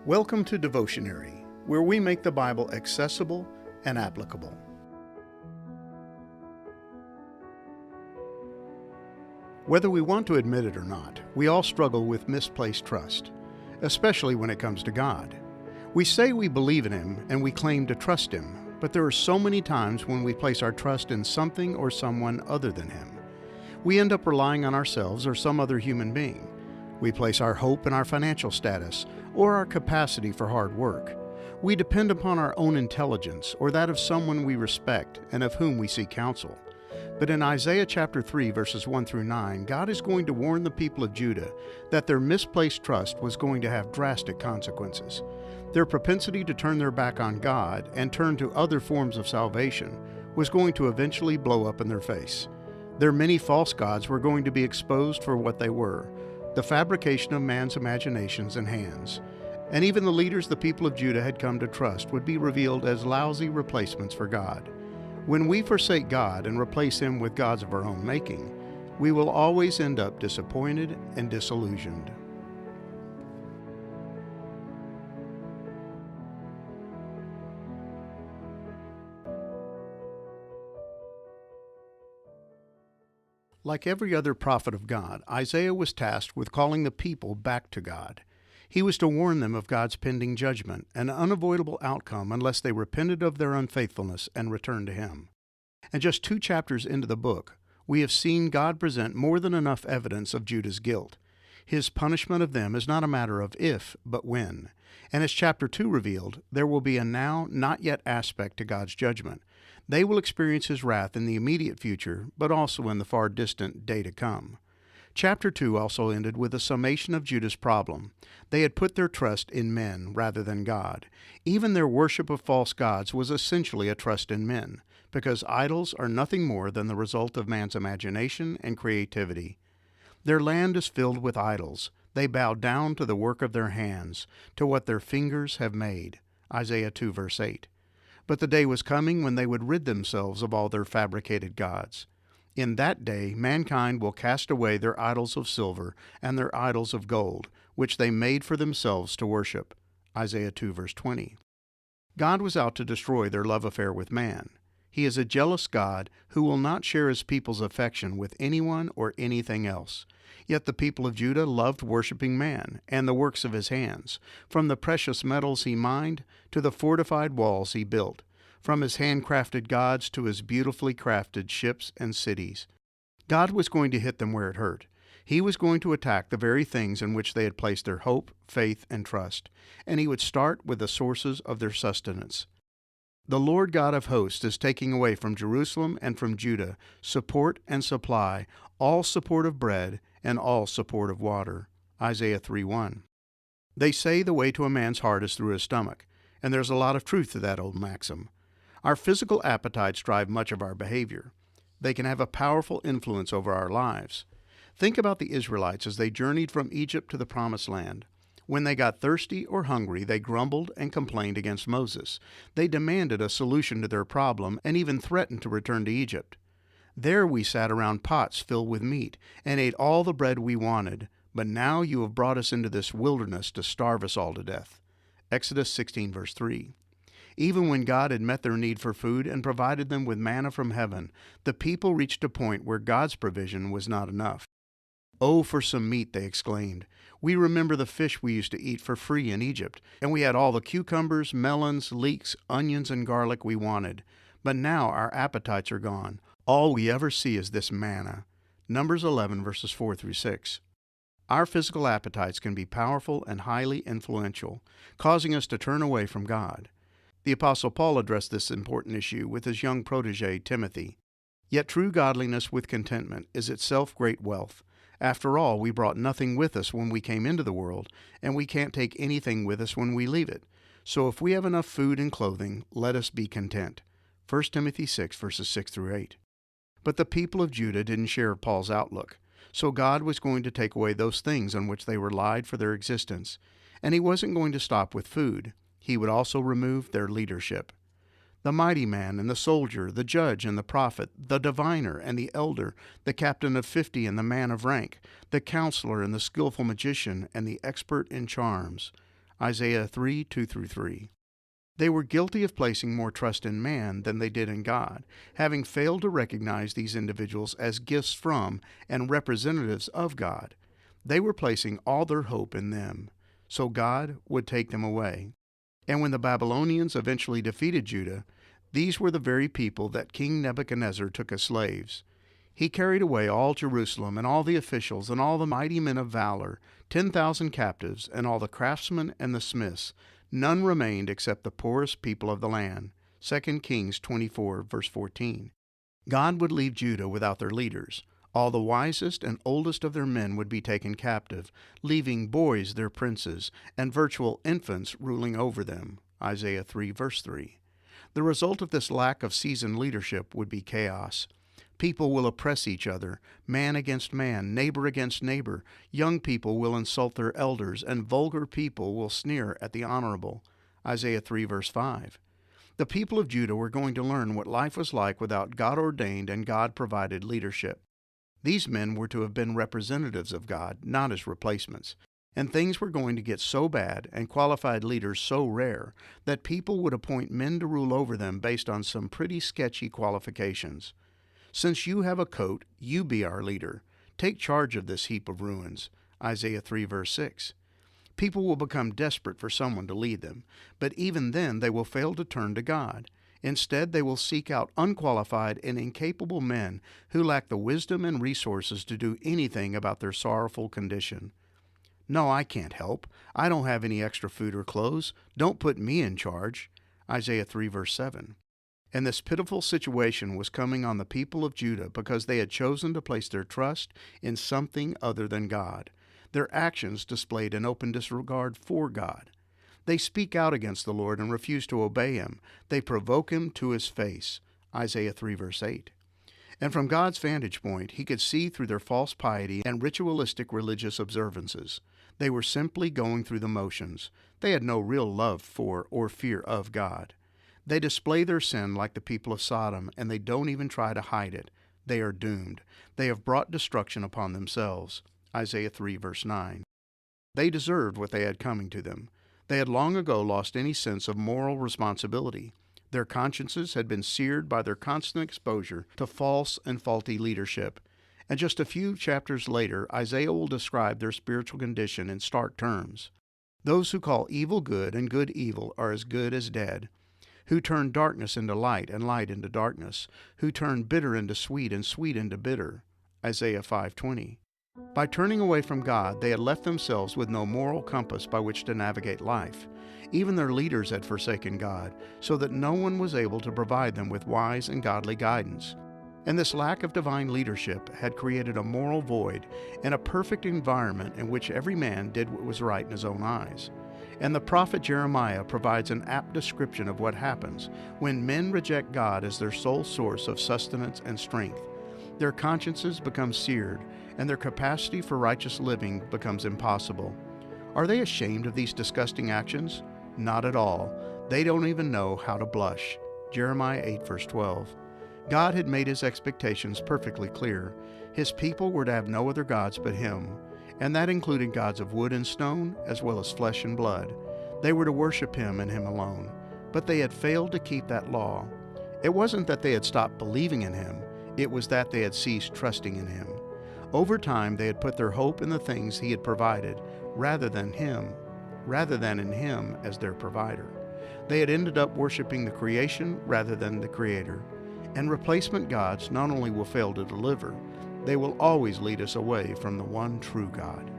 Welcome to Devotionary, where we make the Bible accessible and applicable. Whether we want to admit it or not, we all struggle with misplaced trust, especially when it comes to God. We say we believe in Him and we claim to trust Him, but there are so many times when we place our trust in something or someone other than Him. We end up relying on ourselves or some other human being. We place our hope in our financial status or our capacity for hard work. We depend upon our own intelligence or that of someone we respect and of whom we seek counsel. But in Isaiah chapter 3, verses 1 through 9, God is going to warn the people of Judah that their misplaced trust was going to have drastic consequences. Their propensity to turn their back on God and turn to other forms of salvation was going to eventually blow up in their face. Their many false gods were going to be exposed for what they were, the fabrication of man's imaginations and hands. And even the leaders the people of Judah had come to trust would be revealed as lousy replacements for God. When we forsake God and replace Him with gods of our own making, we will always end up disappointed and disillusioned. Like every other prophet of God, Isaiah was tasked with calling the people back to God. He was to warn them of God's pending judgment, an unavoidable outcome unless they repented of their unfaithfulness and returned to Him. And just 2 chapters into the book, we have seen God present more than enough evidence of Judah's guilt. His punishment of them is not a matter of if, but when. And as chapter 2 revealed, there will be a now, not yet aspect to God's judgment. They will experience His wrath in the immediate future, but also in the far distant day to come. Chapter 2 also ended with a summation of Judah's problem. They had put their trust in men rather than God. Even their worship of false gods was essentially a trust in men, because idols are nothing more than the result of man's imagination and creativity. Their land is filled with idols. They bow down to the work of their hands, to what their fingers have made. Isaiah 2 verse 8. But the day was coming when they would rid themselves of all their fabricated gods. In that day, mankind will cast away their idols of silver and their idols of gold, which they made for themselves to worship. Isaiah 2 verse 20. God was out to destroy their love affair with man. He is a jealous God who will not share His people's affection with anyone or anything else. Yet the people of Judah loved worshiping man and the works of his hands, from the precious metals he mined to the fortified walls he built, from his handcrafted gods to his beautifully crafted ships and cities. God was going to hit them where it hurt. He was going to attack the very things in which they had placed their hope, faith, and trust, and He would start with the sources of their sustenance. The Lord God of hosts is taking away from Jerusalem and from Judah support and supply, all support of bread and all support of water. Isaiah 3:1. They say the way to a man's heart is through his stomach, and there's a lot of truth to that old maxim. Our physical appetites drive much of our behavior. They can have a powerful influence over our lives. Think about the Israelites as they journeyed from Egypt to the Promised Land. When they got thirsty or hungry, they grumbled and complained against Moses. They demanded a solution to their problem and even threatened to return to Egypt. There we sat around pots filled with meat and ate all the bread we wanted, but now you have brought us into this wilderness to starve us all to death. Exodus 16 verse 3. Even when God had met their need for food and provided them with manna from heaven, the people reached a point where God's provision was not enough. "Oh, for some meat," they exclaimed. "We remember the fish we used to eat for free in Egypt, and we had all the cucumbers, melons, leeks, onions, and garlic we wanted. But now our appetites are gone. All we ever see is this manna." Numbers 11, verses 4 through 6. Our physical appetites can be powerful and highly influential, causing us to turn away from God. The Apostle Paul addressed this important issue with his young protege, Timothy. "Yet true godliness with contentment is itself great wealth. After all, we brought nothing with us when we came into the world, and we can't take anything with us when we leave it. So if we have enough food and clothing, let us be content." 1 Timothy 6, verses 6 through 8. But the people of Judah didn't share Paul's outlook, so God was going to take away those things on which they relied for their existence. And He wasn't going to stop with food. He would also remove their leadership. The mighty man and the soldier, the judge and the prophet, the diviner and the elder, the captain of 50 and the man of rank, the counselor and the skillful magician and the expert in charms. Isaiah 3, 2-3. They were guilty of placing more trust in man than they did in God, having failed to recognize these individuals as gifts from and representatives of God. They were placing all their hope in them, so God would take them away. And when the Babylonians eventually defeated Judah, these were the very people that King Nebuchadnezzar took as slaves. He carried away all Jerusalem and all the officials and all the mighty men of valor, 10,000 captives, and all the craftsmen and the smiths. None remained except the poorest people of the land. 2 Kings 24, verse 14. God would leave Judah without their leaders. All the wisest and oldest of their men would be taken captive, leaving boys their princes, and virtual infants ruling over them. Isaiah 3, verse 3. The result of this lack of seasoned leadership would be chaos. People will oppress each other, man against man, neighbor against neighbor. Young people will insult their elders, and vulgar people will sneer at the honorable. Isaiah 3, verse 5. The people of Judah were going to learn what life was like without God-ordained and God-provided leadership. These men were to have been representatives of God, not his replacements. And things were going to get so bad and qualified leaders so rare that people would appoint men to rule over them based on some pretty sketchy qualifications. Since you have a coat, you be our leader. Take charge of this heap of ruins. Isaiah 3, verse 6. People will become desperate for someone to lead them, but even then they will fail to turn to God. Instead, they will seek out unqualified and incapable men who lack the wisdom and resources to do anything about their sorrowful condition. No, I can't help. I don't have any extra food or clothes. Don't put me in charge. Isaiah 3, verse 7. And this pitiful situation was coming on the people of Judah because they had chosen to place their trust in something other than God. Their actions displayed an open disregard for God. They speak out against the Lord and refuse to obey him. They provoke him to his face. Isaiah 3, verse 8. And from God's vantage point, he could see through their false piety and ritualistic religious observances. They were simply going through the motions. They had no real love for or fear of God. They display their sin like the people of Sodom, and they don't even try to hide it. They are doomed. They have brought destruction upon themselves. Isaiah 3, verse 9. They deserved what they had coming to them. They had long ago lost any sense of moral responsibility. Their consciences had been seared by their constant exposure to false and faulty leadership. And just a few chapters later, Isaiah will describe their spiritual condition in stark terms. Those who call evil good and good evil are as good as dead, who turn darkness into light and light into darkness, who turn bitter into sweet and sweet into bitter. Isaiah 5:20. By turning away from God, they had left themselves with no moral compass by which to navigate life. Even their leaders had forsaken God, so that no one was able to provide them with wise and godly guidance. And this lack of divine leadership had created a moral void and a perfect environment in which every man did what was right in his own eyes. And the prophet Jeremiah provides an apt description of what happens when men reject God as their sole source of sustenance and strength. Their consciences become seared, and their capacity for righteous living becomes impossible. Are they ashamed of these disgusting actions? Not at all. They don't even know how to blush. Jeremiah 8, verse 12. God had made his expectations perfectly clear. His people were to have no other gods but him, and that included gods of wood and stone, as well as flesh and blood. They were to worship him and him alone, but they had failed to keep that law. It wasn't that they had stopped believing in him, it was that they had ceased trusting in him. Over time, they had put their hope in the things he had provided, rather than in him as their provider. They had ended up worshiping the creation rather than the Creator. And replacement gods not only will fail to deliver, they will always lead us away from the one true God.